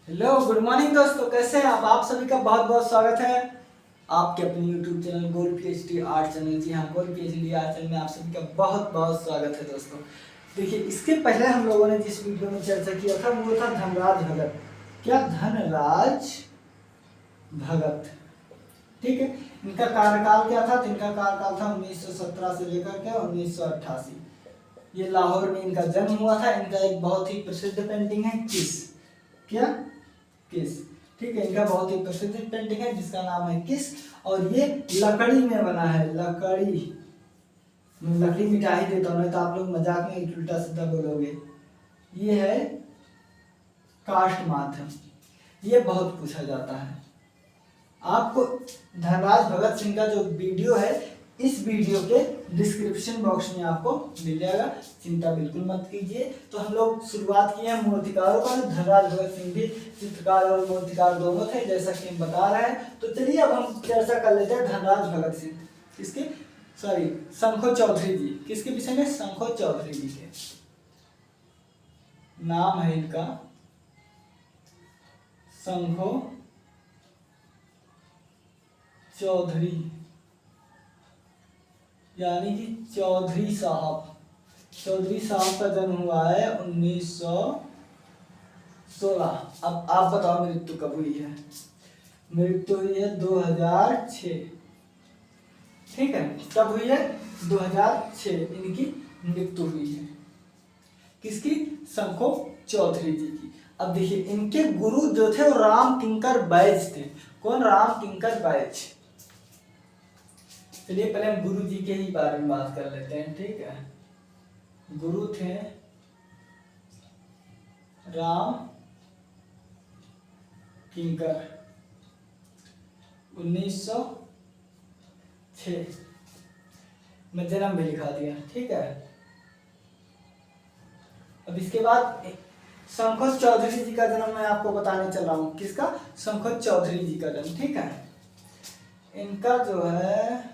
Hello good morning दोस्तों, कैसे हैं आप सभी का बहुत बहुत स्वागत है आपके अपने YouTube channel gold PhD art channel. जी हाँ, गोल्ड पीएचडी आर्ट चैनल में आप सभी का बहुत बहुत स्वागत है दोस्तों। देखिए, इसके पहले हम लोगों ने जिस वीडियो में चर्चा किया था वो था धनराज भगत। क्या धनराज भगत, ठीक है। इनका कार्यकाल क्या था? तो इनका कार्यकाल था 1917 से लेकर के 1988। ये लाहौर में इनका जन्म हुआ था। इनका एक बहुत ही प्रसिद्ध पेंटिंग है किस। क्या? किस, ठीक है। इनका बहुत ही प्रसिद्ध पेंटिंग है जिसका नाम है किस, और ये लकड़ी में बना है। लकड़ी, मैं लकड़ी मिटा ही देता हूँ, नहीं तो आप लोग मजाक में उल्टा सीधा बोलोगे। ये है काष्ठ माध्यम। ये बहुत पूछा जाता है। आपको धनराज भगत सिंह का जो वीडियो है इस वीडियो के डिस्क्रिप्शन बॉक्स में आपको मिल जाएगा, चिंता बिल्कुल मत कीजिए। तो हम लोग शुरुआत किए हैं मूर्तिकारों का। धनराज भगत सिंह भी चित्रकार और मूर्तिकार दोनों थे, जैसा कि हम बता रहे हैं। तो चलिए अब हम चर्चा कर लेते हैं धनराज भगत सिंह, किसके, सॉरी, शंखो चौधरी जी। किसके विषय में? शंखो चौधरी जी के। नाम है इनका शंखो चौधरी, यानी कि चौधरी साहब। चौधरी साहब का जन्म हुआ है 1916। अब आप बताओ मृत्यु कब हुई है? मृत्यु हुई है 2006, ठीक है। कब हुई है? 2006 इनकी मृत्यु हुई है। किसकी? शंखो चौधरी जी की। अब देखिए, इनके गुरु जो थे वो राम किंकर बैज थे। कौन? राम किंकर बैज। चलिए पहले हम गुरु जी के ही बारे में बात कर लेते हैं, ठीक है। गुरु थे राम किंकर, 1906 में जन्म भी लिखा दिया, ठीक है। अब इसके बाद शंखो चौधरी जी का जन्म मैं आपको बताने चल रहा हूं। किसका? शंखो चौधरी जी का जन्म, ठीक है। इनका जो है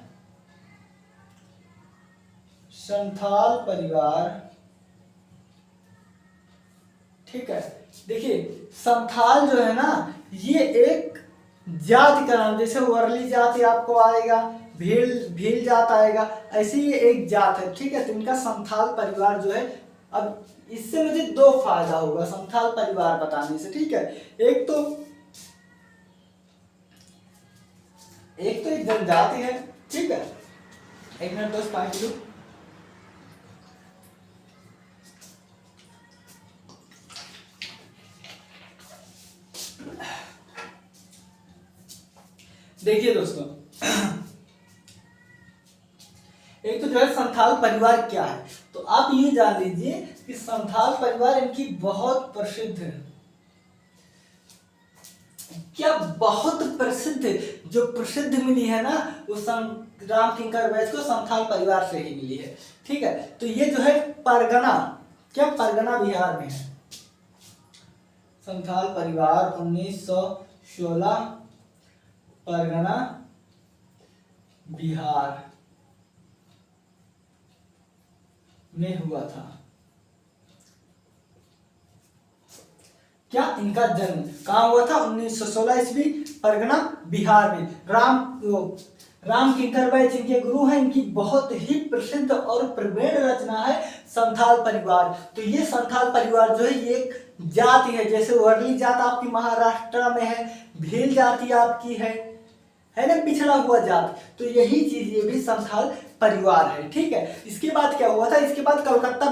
संथाल परिवार, ठीक है। देखिए, संथाल जो है ना, ये एक जाति का नाम, जैसे वर्ली जाति आपको आएगा, भील जात आएगा, ऐसे ही एक जात है, ठीक है। तो इनका संथाल परिवार जो है, अब इससे मुझे दो फायदा होगा संथाल परिवार बताने से, ठीक है। एक तो एक जनजाति है, ठीक है। एक मिनट दोस्त, पानी लो। देखिए दोस्तों, एक तो जो है संथाल परिवार क्या है, तो आप ये जान लीजिए कि संथाल परिवार इनकी बहुत प्रसिद्ध है। क्या बहुत प्रसिद्ध, जो प्रसिद्ध मिली है ना, वो राम किंकर बैज को संथाल परिवार से ही मिली है, ठीक है। तो ये जो है परगना, क्या परगना बिहार में है। संथाल परिवार 1916 परगना बिहार में हुआ था। क्या? इनका जन्म कहाँ हुआ था? 1916 ईस्वी, परगना बिहार में। राम किंकर बैज इनके गुरु हैं। इनकी बहुत ही प्रसिद्ध और प्रवीण रचना है संथाल परिवार। तो ये संथाल परिवार जो है ये एक जाति है, जैसे वर्ली जात आपकी महाराष्ट्र में है, भील जाति आपकी है ना, पिछड़ा हुआ जात। तो यही चीज ये भी संथाल परिवार है, ठीक है। इसके बाद क्या हुआ था? इसके बाद कलकत्ता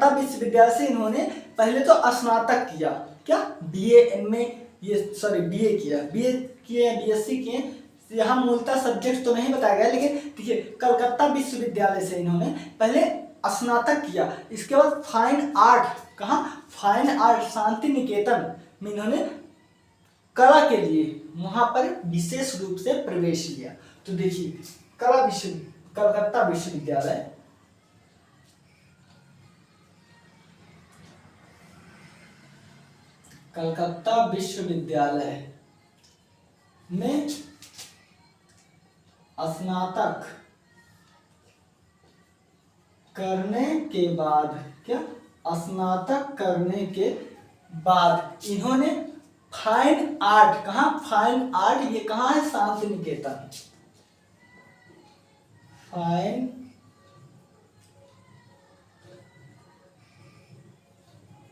विश्वविद्यालय से इन्होंने पहले तो स्नातक किया। क्या? बीए, एमए, ये सॉरी बीए किया, बीए किए, बीएससी किए। यहाँ मूलतः सब्जेक्ट तो नहीं बताया गया, लेकिन देखिए कलकत्ता विश्वविद्यालय से इन्होंने पहले स्नातक किया। इसके बाद फाइन आर्ट, कहाँ? फाइन आर्ट शांति निकेतन में इन्होंने कला के लिए वहां पर विशेष रूप से प्रवेश लिया। तो देखिए, कलकत्ता विश्वविद्यालय, कलकत्ता विश्वविद्यालय में स्नातक करने के बाद, क्या? स्नातक करने के बाद इन्होंने फाइन आर्ट, कहाँ फाइन आर्ट, ये कहाँ है Shanti Niketan, fine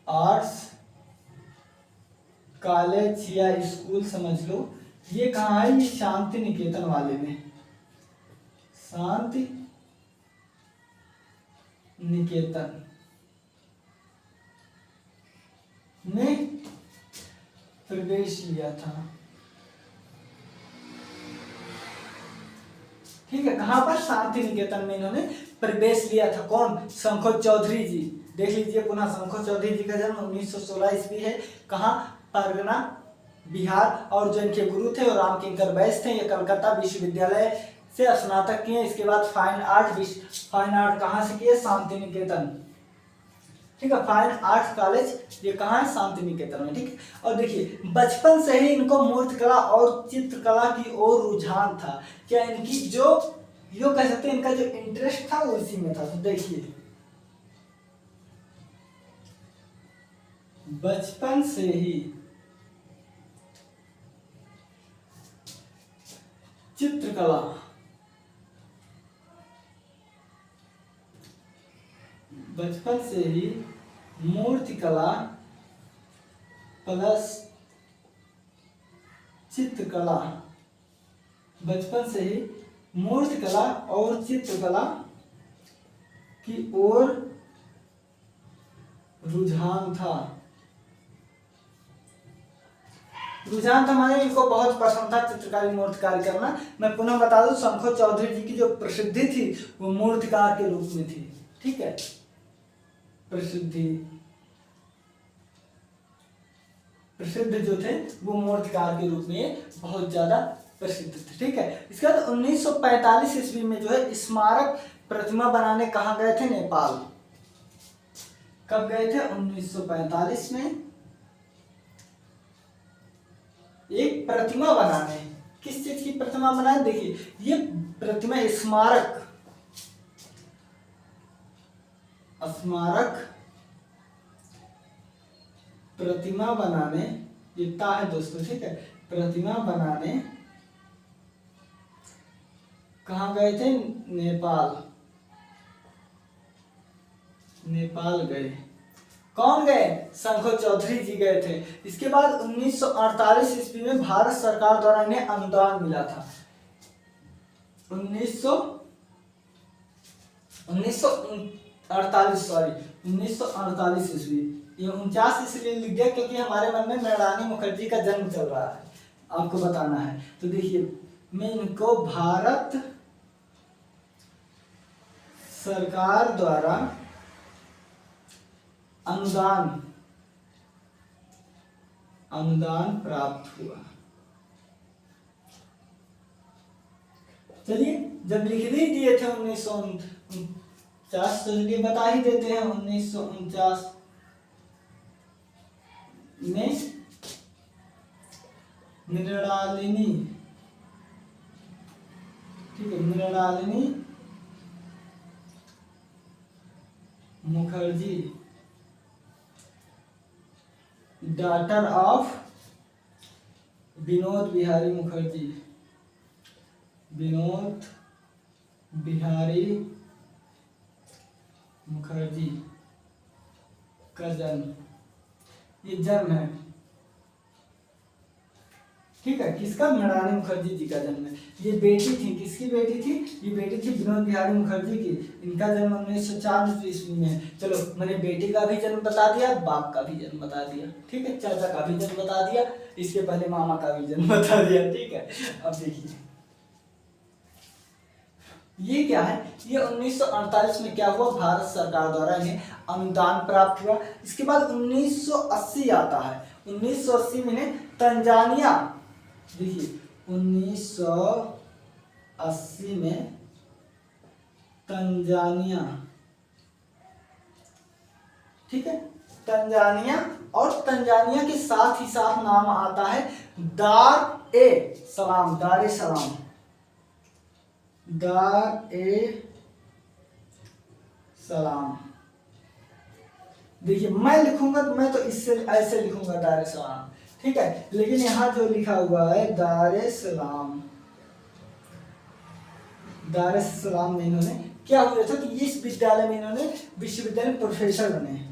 arts college या स्कूल समझ लो, ये कहाँ है, ये शांति निकेतन वाले में, शांति निकेतन में प्रवेश लिया था। ठीक है, कहां पर, शांति निकेतन में इन्होंने प्रवेश लिया था। कौन, शंखो चौधरी जी। देख लीजिए पुनः, शंखो चौधरी जी का जन्म 1916 ईस्वी है, कहाँ, परगना बिहार, और जो इनके गुरु थे वो राम किंकर बैस थे। ये कलकत्ता विश्वविद्यालय से स्नातक किए, इसके बाद फाइन आर्ट कहाँ से किए, शांति निकेतन। ठीक है, फाइन आर्ट्स कॉलेज ये कहाँ है, शांति निकेतन में। ठीक है, और देखिए बचपन से ही इनको मूर्तिकला और चित्रकला की ओर रुझान था। क्या इनकी जो यो कह सकते हैं, इनका जो इंटरेस्ट था वो इसी में था। तो देखिए बचपन से ही चित्रकला, बचपन से ही मूर्तिकला प्लस चित्रकला, बचपन से ही मूर्तिकला और चित्रकला की ओर रुझान था। रुझान था माने इनको बहुत पसंद था चित्रकारी मूर्तिकारी करना। मैं पुनः बता दूं, शंखो चौधरी जी की जो प्रसिद्धि थी वो मूर्तिकार के रूप में थी। ठीक है, प्रसिद्ध जो थे वो मूर्तिकार के रूप में बहुत ज्यादा प्रसिद्ध थे। ठीक है, इसके बाद 1945 ईस्वी में जो है स्मारक प्रतिमा बनाने कहाँ गए थे, नेपाल। कब गए थे, 1945 में एक प्रतिमा बनाने। किस चीज की प्रतिमा बनाए, देखिए ये प्रतिमा स्मारक प्रतिमा बनाने, ये ता है दोस्तों। ठीक है, प्रतिमा बनाने कहाँ गए थे, नेपाल गए। कौन गए, शंखो चौधरी जी गए थे। इसके बाद 1948 ईस्वी में भारत सरकार द्वारा इन्हें अनुदान मिला था। 1948 ईस्वी, ये 49 इसलिए लिख दिया क्योंकि हमारे मन में मृणालिनी मुखर्जी का जन्म चल रहा है, आपको बताना है। तो देखिए मैं इनको भारत सरकार द्वारा अनुदान प्राप्त हुआ। चलिए जब लिख ही दिए थे 1949, तो चलिए बता ही देते हैं 1949 में मृणालिनी, ठीक है, मृणालिनी मुखर्जी, डॉटर ऑफ विनोद बिहारी मुखर्जी, विनोद बिहारी मुखर्जी का जन्म, ये जन्म है। ठीक है, किसका, मृणालिनी मुखर्जी जी का जन्म है। ये बेटी थी, किसकी बेटी थी, ये बेटी थी विनोद बिहारी मुखर्जी की। इनका जन्म 1904 ईस्वी में है। चलो मैंने बेटी का भी जन्म बता दिया, बाप का भी जन्म बता दिया, ठीक है, चाचा का भी जन्म बता दिया, इसके पहले मामा का भी जन्म बता दिया। ठीक है, अब देखिए ये क्या है, ये 1948 में क्या हुआ, भारत सरकार द्वारा इन्हें अनुदान प्राप्त हुआ। इसके बाद 1980 आता है। 1980 में इन्हें तंजानिया, देखिए 1980 में तंजानिया, ठीक है, तंजानिया, और तंजानिया के साथ ही साथ नाम आता है दार ए सलाम, दार ए सलाम, दार ए सलाम देखिए मैं लिखूंगा तो मैं तो इससे ऐसे लिखूंगा दारे सलाम, ठीक है, लेकिन यहाँ जो लिखा हुआ है दारे सलाम, दारे सलाम में इन्होंने क्या हुआ था कि इस विद्यालय में इन्होंने विश्वविद्यालय में प्रोफेसर बने,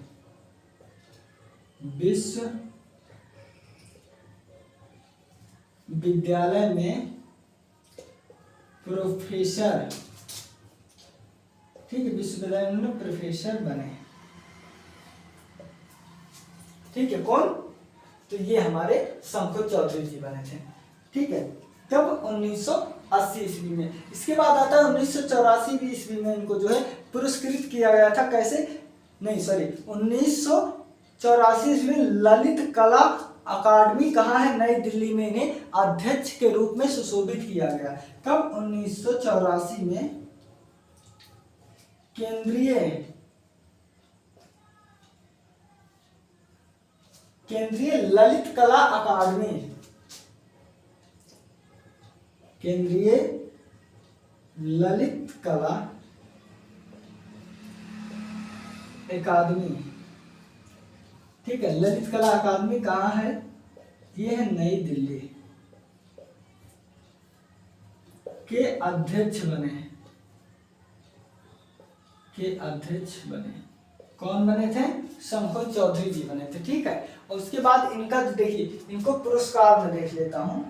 विश्वविद्यालय में प्रोफेसर, ठीक है, विश्वविद्यालय में प्रोफेसर बने, ठीक है। कौन? तो ये हमारे शंकर चौधरी जी बने थे, ठीक है। तब 1980 ईस्वी में, इसके बाद आता है 1984 ईस्वी में इनको जो है पुरस्कृत किया गया था, कैसे, नहीं सॉरी 1984 ईस्वी में ललित कला अकादमी कहाँ है, नई दिल्ली में इन्हें अध्यक्ष के रूप में सुशोभित किया गया। तब 1984 में केंद्रीय ललित कला अकादमी, केंद्रीय ललित कला अकादमी, ठीक है, ललित कला अकादमी कहाँ है, ये है नई दिल्ली के अध्यक्ष बने, कौन बने थे, शंकर चौधरी जी बने थे, ठीक है। और उसके बाद इनका जो देखिए, इनको पुरस्कार में देख लेता हूं,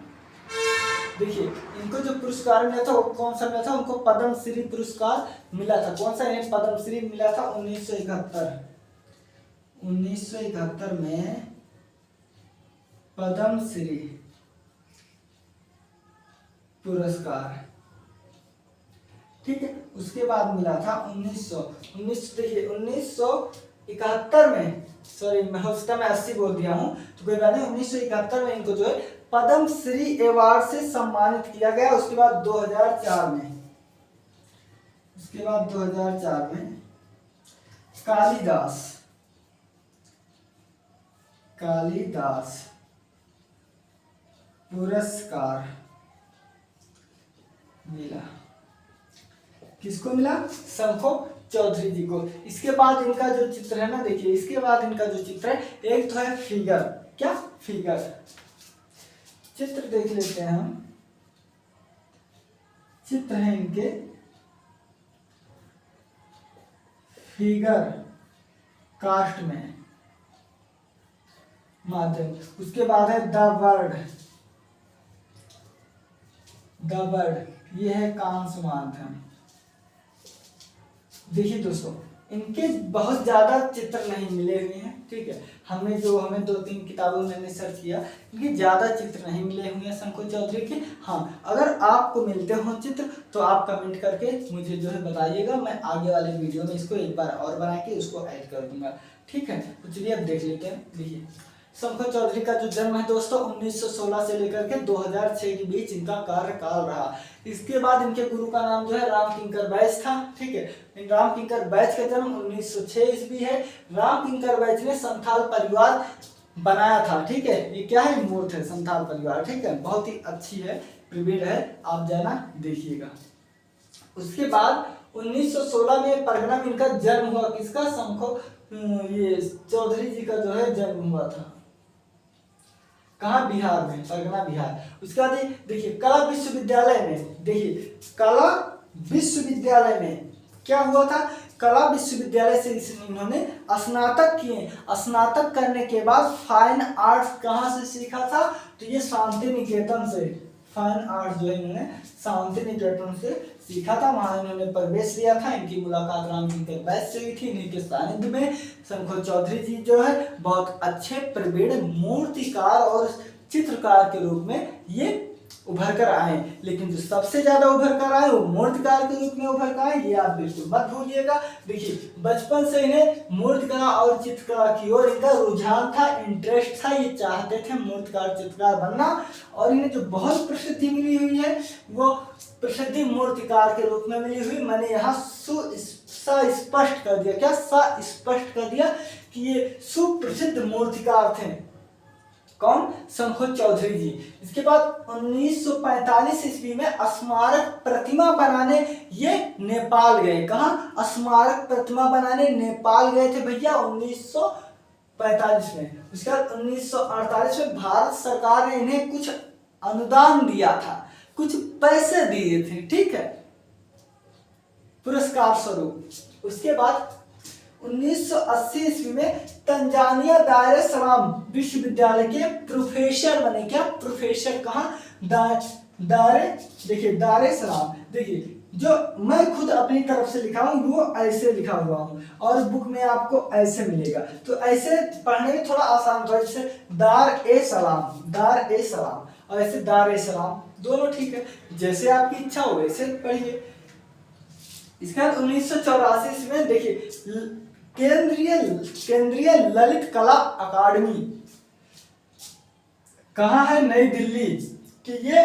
देखिए इनको जो पुरस्कार मिला था वो कौन सा मिला था, उनको पद्म श्री पुरस्कार मिला था, कौन सा, इन्हें पद्म श्री मिला था 1971 में पद्म श्री पुरस्कार, ठीक है। उसके बाद मिला था 1971 में, सॉरी मैं हो सकता मैं 80 बोल दिया हूं, तो कोई बात नहीं, 1971 में इनको जो है पद्म श्री अवार्ड से सम्मानित किया गया। उसके बाद 2004 में, कालिदास पुरस्कार मिला, किसको मिला, शंकर चौधरी जी को। इसके बाद इनका जो चित्र है ना, देखिए इसके बाद इनका जो चित्र है, एक तो है फिगर, क्या फिगर, चित्र देख लेते हैं हम, चित्र है इनके फिगर कास्ट में माध्यम। उसके बाद है द वर्ड, ये है कांस माध्यम। देखिए दोस्तों, इनके बहुत ज्यादा चित्र नहीं मिले हुए हैं, ठीक है, हमें 2-3 किताबों में मैंने सर्च किया, इनके ज्यादा चित्र नहीं मिले हुए हैं शंकर चौधरी के। हाँ, अगर आपको मिलते हो चित्र तो आप कमेंट करके मुझे जो है बताइएगा, मैं आगे वाले वीडियो में इसको एक बार और बना के उसको ऐड कर दूंगा, ठीक है। तो चलिए अब देख लेते हैं। देखिए शंकर चौधरी का जो जन्म है दोस्तों 1916 से लेकर के 2006 के बीच इनका कार्यकाल रहा। इसके बाद इनके गुरु का नाम जो है राम किंकर बैच था, ठीक है। राम किंकर बैच का जन्म 1906 ईस्वी है। राम किंकर बैच ने संथाल परिवार बनाया था, ठीक है। ये क्या है, मूर्त है संथाल परिवार, ठीक है, बहुत ही अच्छी है, प्रिपेयर है, आप जाना देखिएगा। उसके बाद 1916 में परगना में इनका जन्म हुआ, किसका, शंकर ये चौधरी जी का जो है जन्म हुआ था, कहाँ, बिहार में, परगना बिहार। उसके बाद देखिए कला विश्वविद्यालय में, देखिए कला विश्वविद्यालय में क्या हुआ था, कला विश्वविद्यालय से इन्होंने स्नातक किए। स्नातक करने के बाद फाइन आर्ट्स कहाँ से सीखा था, तो ये शांति निकेतन से, फाइन आर्ट्स जो है इन्होंने शांति निकेतन से सीखा था, वहां इन्होंने प्रवेश लिया था। इनकी मुलाकात राम किंकर बैच से हुई थी। इन्हीं के सानिध्य में शंकर चौधरी जी जो है बहुत अच्छे प्रवीण मूर्तिकार और चित्रकार के रूप में ये उभर कर आए, लेकिन जो सबसे ज्यादा उभर कर आए वो मूर्तिकार के रूप में उभर कर आए, ये आप बिल्कुल मत भूलिएगा। देखिए बचपन से इन्हें मूर्तिकला और चित्रकला की ओर इनका रुझान था, इंटरेस्ट था, ये चाहते थे मूर्तिकार चित्रकार बनना। और इन्हें जो बहुत प्रसिद्धि मिली हुई है वो प्रसिद्धि मूर्तिकार के रूप में मिली हुई। मैंने यहाँ स्पष्ट कर दिया, क्या स्पष्ट कर दिया कि ये सुप्रसिद्ध मूर्तिकार थे। कौन? शंखो चौधरी जी। इसके बाद 1945 ईस्वी में स्मारक प्रतिमा बनाने ये नेपाल गए। कहाँ? स्मारक प्रतिमा बनाने नेपाल गए थे भैया 1945 में। उसके बाद 1948 में भारत सरकार ने इन्हें कुछ अनुदान दिया था, कुछ पैसे दिए थे, ठीक है, पुरस्कार स्वरूप। उसके बाद 1980 ईस्वी में तंजानिया दार एस सलाम विश्वविद्यालय के प्रोफेसर बने। क्या? प्रोफेसर। कहाँ? देखिए दार एस सलाम। देखिए जो मैं खुद अपनी तरफ से लिखा हूँ वो ऐसे लिखा हुआ हूँ और बुक में आपको ऐसे मिलेगा, तो ऐसे पढ़ने में थोड़ा आसान होगा। जैसे दार ए सलाम, दार ए सलाम, और ऐसे दार ए सलाम, दोनों ठीक है, जैसे आपकी इच्छा हो वैसे पढ़िए। इसके बाद 1984 में देखिए केंद्रीय ललित कला अकादमी कहाँ है? नई दिल्ली कि ये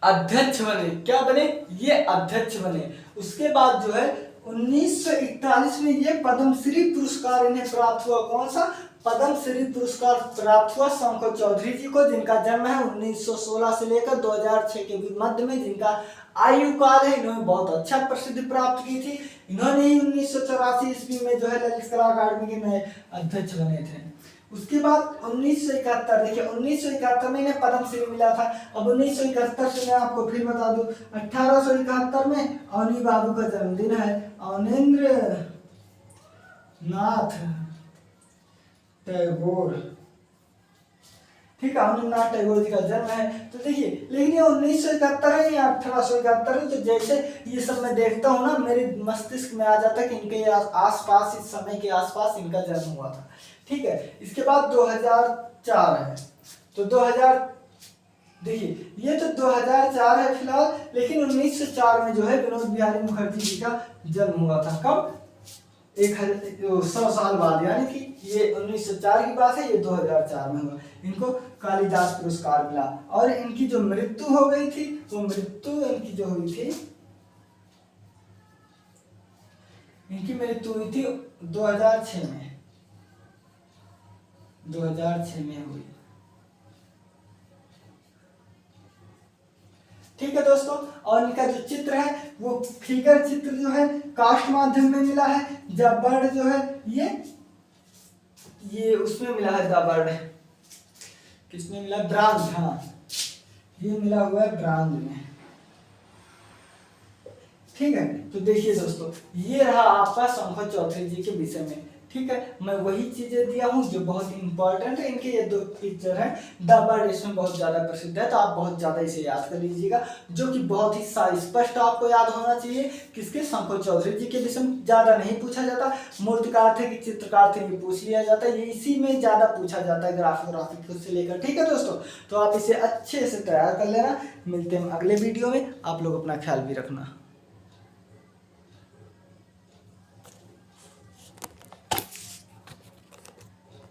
अध्यक्ष बने। क्या बने? ये अध्यक्ष बने। उसके बाद जो है 1941 में ये पद्मश्री पुरस्कार इन्हें प्राप्त हुआ। कौन सा? पद्मश्री पुरस्कार प्राप्त हुआ शंखो चौधरी जी को, जिनका जन्म है 1916 से लेकर 2006 के मध्य में, जिनका आयु काल है। इन्होंने बहुत अच्छा प्रसिद्धि प्राप्त की थी। इन्होंने ही 1984 ईस्वी में जो है ललित कला अकादमी के नए अध्यक्ष बने थे। उसके बाद 1971, देखिए 1971 में इन्हें पद्मश्री मिला था। अब 1971 से मैं आपको फिर बता दूं, 1871 में अवनी बाबू का जन्मदिन है, अवनींद्र नाथ टैगोर, ठीक है, अवनींद्रनाथ टैगोर जी का जन्म है। तो देखिए लेकिन ये 1971 है या 1871 है, तो जैसे ये सब मैं देखता हूँ ना, मेरे मस्तिष्क में आ जाता है कि इनके आसपास, इस समय के आसपास इनका जन्म हुआ था, ठीक है। इसके बाद 2004 है, तो 2000 देखिए ये तो 2004 है फिलहाल, लेकिन 1904 में जो है विनोद बिहारी मुखर्जी जी का जन्म हुआ था। कब? 100 साल बाद, यानी कि ये 1904 की बात है, ये 2004 में हुआ। इनको कालिदास पुरस्कार मिला। और इनकी जो मृत्यु हो गई थी, वो मृत्यु इनकी जो हुई थी, इनकी मृत्यु हुई थी 2006 में, 2006 में हुई, ठीक है दोस्तों। और इनका जो चित्र है वो फिगर चित्र जो है कास्ट माध्यम में मिला है। द बर्ड जो है ये उसमें मिला है, द बर्ड किसमें मिला? ब्रांज, हाँ ये मिला हुआ है ब्रांज में, ठीक है। तो देखिए दोस्तों ये रहा आपका शंखो चौधरी जी के विषय में, ठीक है। मैं वही चीजें दिया हूँ जो बहुत इंपॉर्टेंट है। इनके ये दो पिक्चर है, द बर्ड इसमें बहुत ज्यादा प्रसिद्ध है, तो आप बहुत ज्यादा इसे याद कर लीजिएगा, जो कि बहुत ही स्पष्ट आपको याद होना चाहिए। किसके? शंखो चौधरी जी के विषय में ज्यादा नहीं पूछा जाता। मूर्तिकार थे कि चित्रकार थे ये पूछ लिया जाता है, ये इसी में ज्यादा पूछा जाता है, ग्राफिक से लेकर, ठीक है दोस्तों। तो आप इसे अच्छे से तैयार कर लेना। मिलते हैं अगले वीडियो में, आप लोग अपना ख्याल भी रखना।